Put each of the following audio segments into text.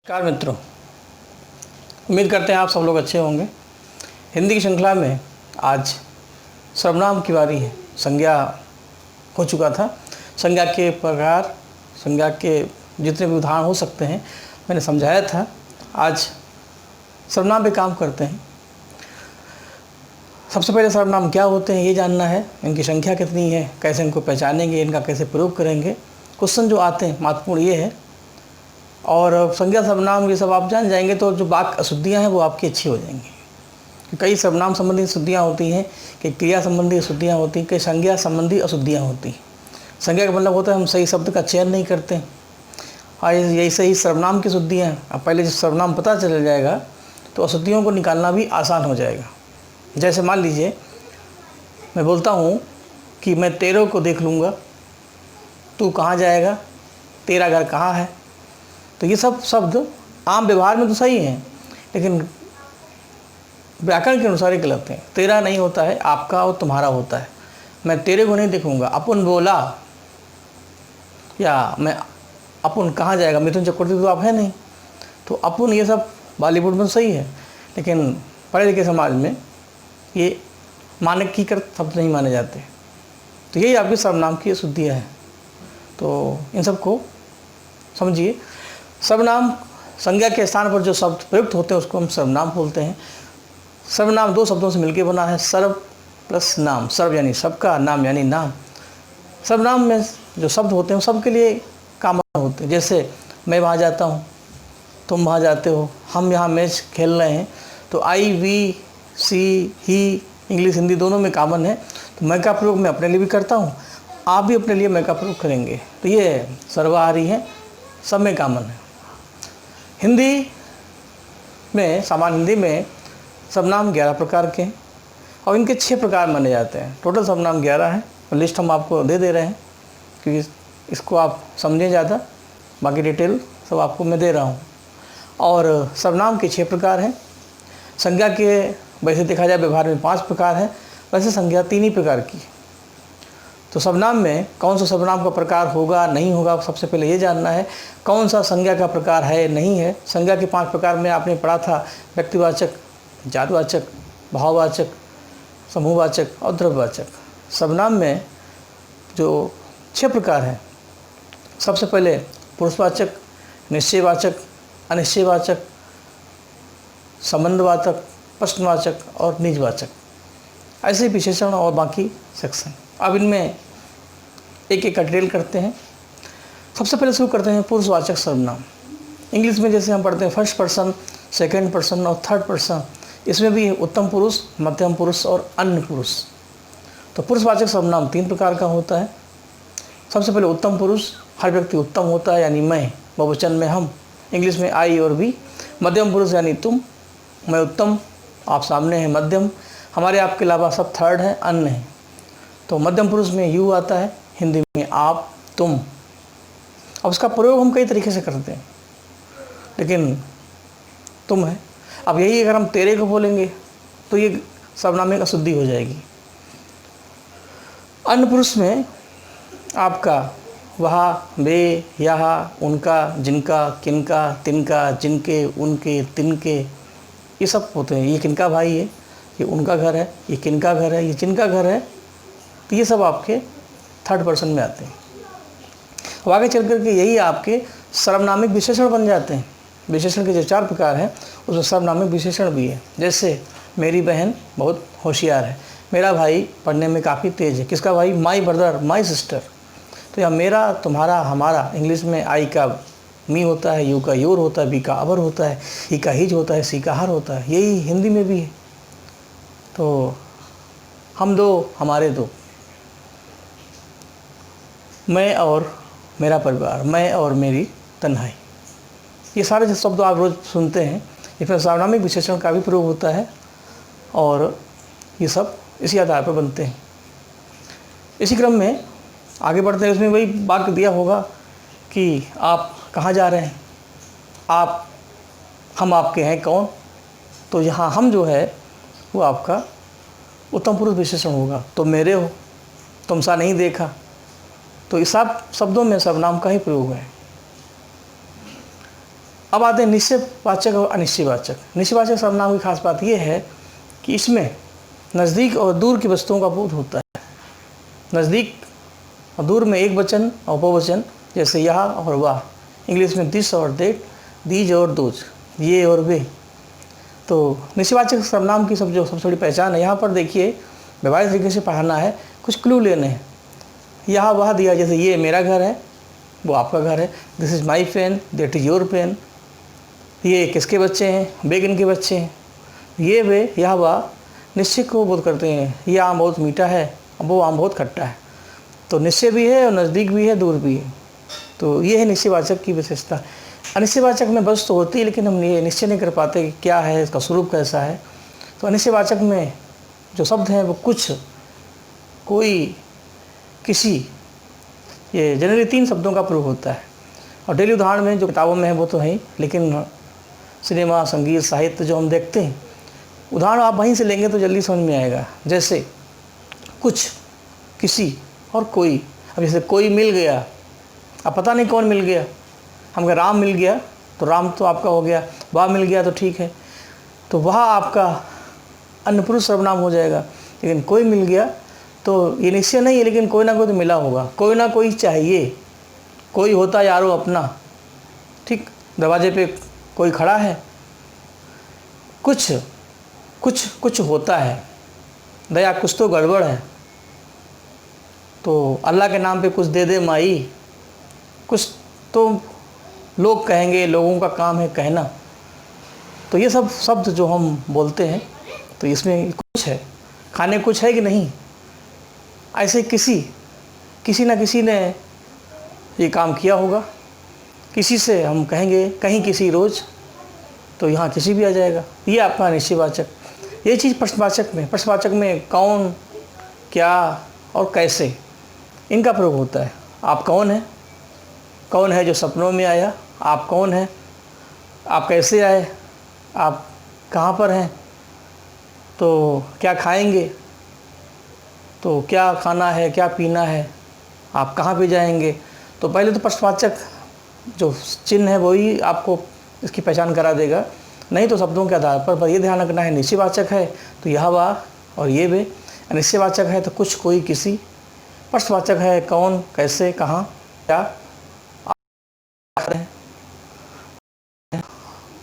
नमस्कार मित्रों, उम्मीद करते हैं आप सब लोग अच्छे होंगे। हिंदी की श्रृंखला में आज सर्वनाम की बारी है। संज्ञा हो चुका था। संज्ञा के प्रकार, संज्ञा के जितने भी उदाहरण हो सकते हैं मैंने समझाया था। आज सर्वनाम पे काम करते हैं। सबसे पहले सर्वनाम क्या होते हैं ये जानना है, इनकी संख्या कितनी है, कैसे इनको पहचानेंगे, इनका कैसे प्रयोग करेंगे। क्वेश्चन जो आते हैं महत्वपूर्ण ये है। और संज्ञा सर्वनाम ये सब आप जान जाएंगे तो जो वाक्य अशुद्धियाँ हैं वो आपकी अच्छी हो जाएंगी। कई सर्वनाम संबंधी अशुद्धियाँ होती हैं, कई क्रिया संबंधी अशुद्धियाँ होती हैं, कई संज्ञा संबंधी अशुद्धियाँ होती हैं। संज्ञा का मतलब होता है हम सही शब्द का चयन नहीं करते। और यही सही सर्वनाम की अशुद्धियाँ हैं। अब पहले जब सर्वनाम पता चल जाएगा तो अशुद्धियों को निकालना भी आसान हो जाएगा। जैसे मान लीजिए मैं बोलता हूँ कि मैं तेरे को देख लूँगा, तू कहाँ जाएगा, तेरा घर कहाँ है। तो ये सब शब्द आम व्यवहार में तो सही हैं, लेकिन व्याकरण के अनुसार ही गलत हैं। तेरा नहीं होता है, आपका और तुम्हारा होता है। मैं तेरे को नहीं देखूंगा, अपन बोला, या मैं अपन कहाँ जाएगा, मिथुन चक्रवर्ती तो आप है नहीं। तो अपन ये सब बॉलीवुड में सही है, लेकिन पढ़े लिखे समाज में ये मानकीकृत शब्द नहीं माने जाते। तो यही आपकी सर्वनाम की अशुद्धियाँ हैं। तो इन सबको समझिए। सर्वनाम संज्ञा के स्थान पर जो शब्द प्रयुक्त होते हैं उसको हम सर्वनाम बोलते हैं। सर्वनाम दो शब्दों से मिलकर बना है, सर्व प्लस नाम। सर्व यानी सबका, नाम यानी नाम। सर्वनाम में जो शब्द होते हैं वो सबके लिए कॉमन होते हैं। जैसे मैं वहाँ जाता हूँ, तुम वहाँ जाते हो, हम यहाँ मैच खेल रहे हैं। तो I, we, see, he, English Hindi दोनों में कॉमन है। तो मैं का प्रयोग मैं अपने लिए भी करता हूँ, आप भी अपने लिए मैं का प्रयोग करेंगे। तो ये सर्वहारी है, सब में कॉमन है। हिंदी में, सामान्य हिंदी में सर्वनाम 11 प्रकार के हैं और इनके 6 प्रकार माने जाते हैं। टोटल सर्वनाम 11 हैं। लिस्ट हम आपको दे रहे हैं क्योंकि इसको आप समझें ज़्यादा, बाकी डिटेल सब आपको मैं दे रहा हूँ। और सर्वनाम के 6 प्रकार हैं। संज्ञा के वैसे देखा जाए व्यवहार में 5 प्रकार हैं, वैसे संज्ञा 3 ही प्रकार की। तो सर्वनाम में कौन सा सर्वनाम का प्रकार होगा नहीं होगा, सबसे पहले ये जानना है। कौन सा संज्ञा का प्रकार है नहीं है। संज्ञा के 5 प्रकार में आपने पढ़ा था, व्यक्तिवाचक, जातवाचक, भाववाचक, समूहवाचक और द्रव्यवाचक। सर्वनाम में जो 6 प्रकार हैं, सबसे पहले पुरुषवाचक, निश्चयवाचक, अनिश्चयवाचक, संबंधवाचक, प्रश्नवाचक और निजवाचक। ऐसे विशेषण और बाकी सेक्शन। अब इनमें एक एक का डिटेल करते हैं। सबसे पहले शुरू करते हैं पुरुषवाचक सर्वनाम। इंग्लिश में जैसे हम पढ़ते हैं फर्स्ट पर्सन, सेकंड पर्सन और थर्ड पर्सन, इसमें भी उत्तम पुरुष, मध्यम पुरुष और अन्य पुरुष। तो पुरुषवाचक सर्वनाम 3 प्रकार का होता है। सबसे पहले उत्तम पुरुष, हर व्यक्ति उत्तम होता है, यानी मैं, बहुवचन में हम, इंग्लिश में आई और वी। मध्यम पुरुष यानी तुम, मैं उत्तम, आप सामने हैं, मध्यम, हमारे आपके अलावा सब थर्ड है, अन्य है। तो मध्यम पुरुष में यू आता है, हिंदी में आप, तुम। अब उसका प्रयोग हम कई तरीके से करते हैं, लेकिन तुम है। अब यही अगर हम तेरे को बोलेंगे तो ये सर्वनाम में अशुद्धि हो जाएगी। अन्य पुरुष में आपका वह, वे, यह, उनका, जिनका, किनका, तिनका, जिनके, उनके, तिनके, ये सब होते हैं। ये किनका भाई है, ये उनका घर है, ये किनका घर है, ये जिनका घर है। तो ये सब आपके थर्ड पर्सन में आते हैं। अब आगे चल करके यही आपके सर्वनामिक विशेषण बन जाते हैं। विशेषण के जो 4 प्रकार हैं उसमें सर्वनामिक विशेषण भी है। जैसे मेरी बहन बहुत होशियार है, मेरा भाई पढ़ने में काफ़ी तेज़ है। किसका भाई? My brother, my sister. तो यहाँ मेरा, तुम्हारा, हमारा, इंग्लिश में आई का मी होता है, यू का योर होता है, बी का अवर होता है, ही का हिज होता है, सी का हर होता है। यही हिंदी में भी है। तो हम दो, हमारे दो, मैं और मेरा परिवार, मैं और मेरी तन्हाई, ये सारे जो शब्द आप रोज़ सुनते हैं, इसमें सर्वनामिक विशेषण का भी प्रयोग होता है और ये सब इसी आधार पर बनते हैं। इसी क्रम में आगे बढ़ते हैं। इसमें वही वाक्य दिया होगा कि आप कहाँ जा रहे हैं, आप, हम आपके हैं कौन। तो यहाँ हम जो है वो आपका उत्तम पुरुष विशेषण होगा। तुम मेरे हो, तुमसा नहीं देखा। तो इस सब शब्दों में सर्वनाम का ही प्रयोग है। अब आते हैं निश्चयवाचक और अनिश्चयवाचक। निश्चयवाचक सर्वनाम की खास बात यह है कि इसमें नज़दीक और दूर की वस्तुओं का बोध होता है। नज़दीक और दूर में एक वचन और बहुवचन, जैसे यह और वह। इंग्लिश में दिस और देट, दीज और दोज, ये और वे। तो निश्चयवाचक सर्वनाम की सबसे बड़ी पहचान है। यहाँ पर देखिए व्यवहारिक तरीके से पढ़ाना है, कुछ क्लू लेने हैं। यहाँ वह दिया, जैसे ये मेरा घर है, वो आपका घर है। This is my pen, that is your pen. ये किसके बच्चे हैं, वे किन के बच्चे हैं। ये वे, यह वह निश्चय को बोध करते हैं। ये आम बहुत मीठा है, वो आम बहुत खट्टा है। तो निश्चय भी है और नज़दीक भी है, दूर भी है। तो ये है निश्चयवाचक की विशेषता। अनिश्चयवाचक में बस तो होती है, लेकिन हम ये निश्चय नहीं कर पाते कि क्या है, इसका स्वरूप कैसा है। तो अनिश्चयवाचक में जो शब्द हैं वो कुछ, कोई, किसी, ये जनरली 3 शब्दों का प्रयोग होता है। और डेली उदाहरण में जो किताबों में है वो तो है ही, लेकिन सिनेमा, संगीत, साहित्य जो हम देखते हैं, उदाहरण आप वहीं से लेंगे तो जल्दी समझ में आएगा। जैसे कुछ, किसी और कोई। अब जैसे कोई मिल गया, अब पता नहीं कौन मिल गया। हम कहें राम मिल गया तो राम तो आपका हो गया, वह मिल गया तो ठीक है, तो वह आपका अन्य पुरुष सर्वनाम हो जाएगा। लेकिन कोई मिल गया तो ये निश्चय नहीं है, लेकिन कोई ना कोई तो मिला होगा, कोई ना कोई चाहिए। कोई होता यारो अपना, ठीक, दरवाजे पे कोई खड़ा है। कुछ कुछ कुछ होता है, दया कुछ तो गड़बड़ है, तो अल्लाह के नाम पे कुछ दे दे माई। कुछ तो लोग कहेंगे, लोगों का काम है कहना। तो ये सब शब्द जो हम बोलते हैं, तो इसमें कुछ है, खाने कुछ है कि नहीं। ऐसे किसी ना किसी ने ये काम किया होगा। किसी से हम कहेंगे कहीं किसी रोज़, तो यहाँ किसी भी आ जाएगा। ये आपका निश्चयवाचक। ये चीज़ प्रश्नवाचक में कौन, क्या और कैसे, इनका प्रयोग होता है। आप कौन हैं, कौन है जो सपनों में आया। आप कौन हैं, आप कैसे आए, आप कहाँ पर हैं, तो क्या खाएंगे, तो क्या खाना है, क्या पीना है, आप कहाँ पे जाएंगे। तो पहले तो प्रश्नवाचक जो चिन्ह है वही आपको इसकी पहचान करा देगा, नहीं तो शब्दों के आधार पर ये ध्यान रखना है। निश्चयवाचक है तो यह वह और ये वे। अनिश्चयवाचक है तो कुछ, कोई, किसी। प्रश्नवाचक है कौन, कैसे, कहाँ, क्या।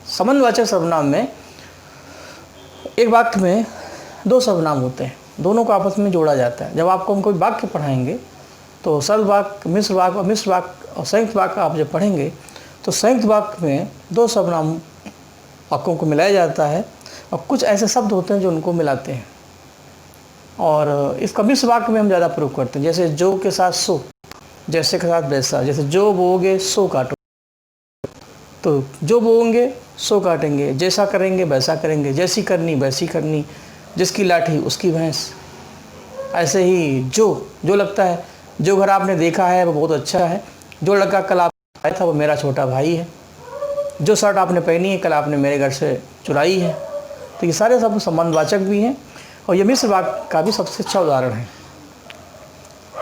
संबंधवाचक सर्वनाम में एक वाक्य में 2 सर्वनाम होते हैं, दोनों को आपस में जोड़ा जाता है। जब आपको हम कोई वाक्य पढ़ाएंगे तो सरल वाक्य, मिश्र वाक्य और मिश्र वाक्य और संयुक्त वाक्य आप जब पढ़ेंगे तो संयुक्त वाक्य में 2 सर्वनाम वाक्यों को मिलाया जाता है, और कुछ ऐसे शब्द होते हैं जो उनको मिलाते हैं। और इसका मिश्र वाक्य में हम ज़्यादा प्रयोग करते हैं, जैसे जो के साथ सो, जैसे के साथ वैसा। जैसे जो बोओगे सो काटो, तो जो बोएंगे सो काटेंगे, जैसा करेंगे वैसा करेंगे, जैसी करनी वैसी करनी, जिसकी लाठी उसकी भैंस। ऐसे ही जो लगता है, जो घर आपने देखा है वो बहुत अच्छा है, जो लड़का कल आप आया था वो मेरा छोटा भाई है, जो शर्ट आपने पहनी है कल आपने मेरे घर से चुराई है। तो ये सारे सब संबंधवाचक भी हैं, और ये मिश्र वाक्य का भी सबसे अच्छा उदाहरण है।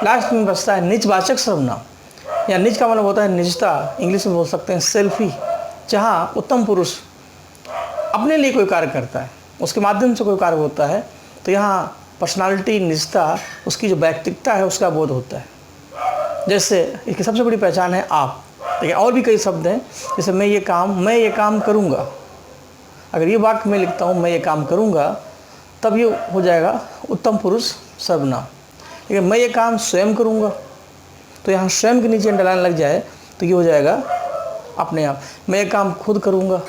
लास्ट में बचता है निजवाचक सर्वनाम, या निज का मतलब होता है निजता, इंग्लिश में बोल सकते हैं सेल्फी। जहाँ उत्तम पुरुष अपने लिए कोई कार्य करता है, उसके माध्यम से कोई कार्य होता है, तो यहाँ पर्सनालिटी, निजता, उसकी जो व्यक्तित्वता है उसका बोध होता है। जैसे इसकी सबसे बड़ी पहचान है आप। लेकिन और भी कई शब्द हैं, जैसे मैं ये काम करूँगा। अगर ये वाक्य मैं लिखता हूँ मैं ये काम करूँगा, तब ये हो जाएगा उत्तम पुरुष सर्वनाम। लेकिन मैं ये काम स्वयं करूँगा, तो यहाँ स्वयं के नीचे अंडरलाइन लग जाए तो ये हो जाएगा अपने आप। मैं ये काम खुद करूँगा,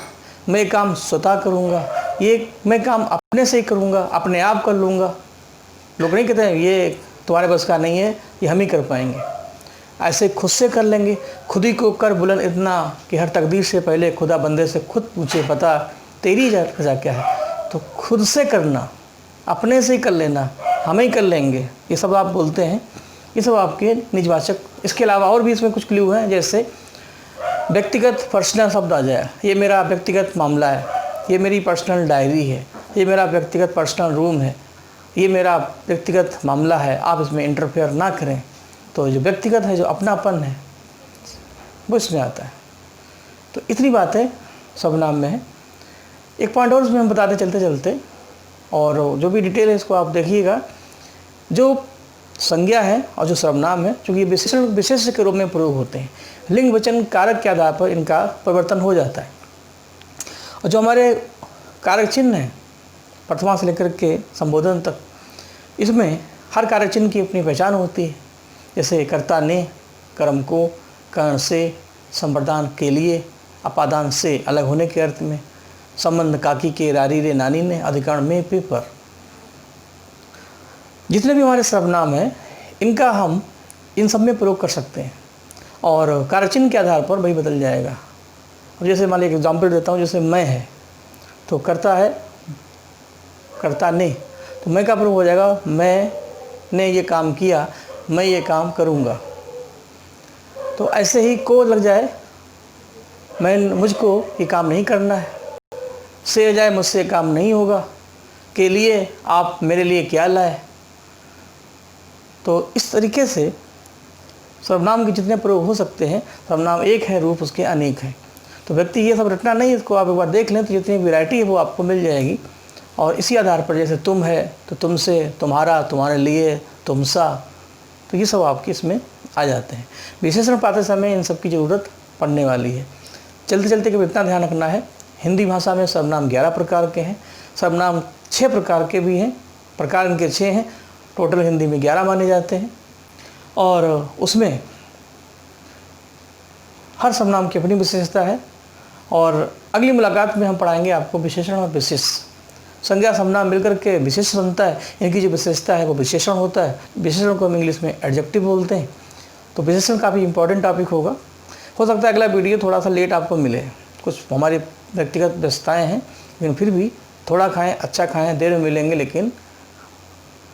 मैं ये काम स्वतः करूँगा, ये मैं काम अपने से ही करूँगा, अपने आप कर लूँगा। लोग नहीं कहते हैं ये तुम्हारे बस का नहीं है, ये हम ही कर पाएंगे। ऐसे खुद से कर लेंगे। खुद ही को कर बुलंद इतना कि हर तकदीर से पहले खुदा बंदे से खुद पूछे बता तेरी रज़ा क्या है। तो खुद से करना, अपने से ही कर लेना, हम ही कर लेंगे, ये सब आप बोलते हैं, ये सब आपके निजवाचक। इसके अलावा और भी इसमें कुछ क्लू हैं, जैसे व्यक्तिगत पर्सनल शब्द आ जाए, ये मेरा व्यक्तिगत मामला है, ये मेरी पर्सनल डायरी है, ये मेरा व्यक्तिगत पर्सनल रूम है, ये मेरा व्यक्तिगत मामला है, आप इसमें इंटरफेयर ना करें। तो जो व्यक्तिगत है, जो अपनापन है, वो इसमें आता है। तो इतनी बातें सर्वनाम में है। एक पॉइंट और इसमें हम बताते चलते चलते, और जो भी डिटेल है इसको आप देखिएगा। जो संज्ञा है और जो सर्वनाम है, चूँकि विशेषण विशेष के रूप में प्रयोग होते हैं, लिंग वचन कारक के आधार पर इनका परिवर्तन हो जाता है। और जो हमारे कारक चिन्ह हैं प्रथमा से लेकर के संबोधन तक, इसमें हर कारक चिन्ह की अपनी पहचान होती है। जैसे कर्ता ने, कर्म को, कर्ण से, संप्रदान के लिए, अपादान से अलग होने के अर्थ में, संबंध काकी के, रारी रे नानी ने, अधिकरण में, पे पर। जितने भी हमारे सर्वनाम हैं इनका हम इन सब में प्रयोग कर सकते हैं और कारक चिन्ह के आधार पर वही बदल जाएगा। अब जैसे मान लीजिए एग्जाम्पल देता हूँ, जैसे मैं है तो कर्ता है कर्ता ने, तो मैं का प्रयोग हो जाएगा, मैंने ये काम किया, मैं ये काम करूँगा। तो ऐसे ही को लग जाए, मुझको ये काम नहीं करना है। से जाए, मुझसे काम नहीं होगा। के लिए, आप मेरे लिए क्या लाए। तो इस तरीके से सर्वनाम के जितने प्रयोग हो सकते हैं, सर्वनाम एक है, रूप उसके अनेक हैं। तो व्यक्ति ये सब रटना नहीं, इसको आप एक बार देख लें तो जितनी वैरायटी है वो आपको मिल जाएगी। और इसी आधार पर जैसे तुम है तो तुमसे, तुम्हारा, तुम्हारे लिए, तुमसा, तो ये सब आपके इसमें आ जाते हैं। विशेषण पाते समय इन सब की ज़रूरत पड़ने वाली है। चलते चलते केवल इतना ध्यान रखना है, हिंदी भाषा में सर्वनाम 11 प्रकार के हैं, सर्वनाम 6 प्रकार के भी हैं, प्रकार इनके 6 हैं, टोटल हिंदी में 11 माने जाते हैं। और उसमें हर सर्वनाम की अपनी विशेषता है। और अगली मुलाकात में हम पढ़ाएंगे आपको विशेषण और विशेष। संज्ञा सर्वनाम मिलकर के विशेष बनता है, इनकी जो विशेषता है वो विशेषण होता है। विशेषण को हम इंग्लिश में एडजेक्टिव बोलते हैं। तो विशेषण काफ़ी इंपॉर्टेंट टॉपिक होगा। हो सकता है अगला वीडियो थोड़ा सा लेट आपको मिले, कुछ हमारी व्यक्तिगत व्यस्तताएँ हैं, लेकिन फिर भी थोड़ा खाएँ, अच्छा खाएँ, देर में मिलेंगे, लेकिन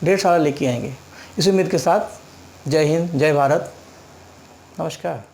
ढेर सारा लेके आएंगे। इस उम्मीद के साथ जय हिंद, जय भारत, नमस्कार।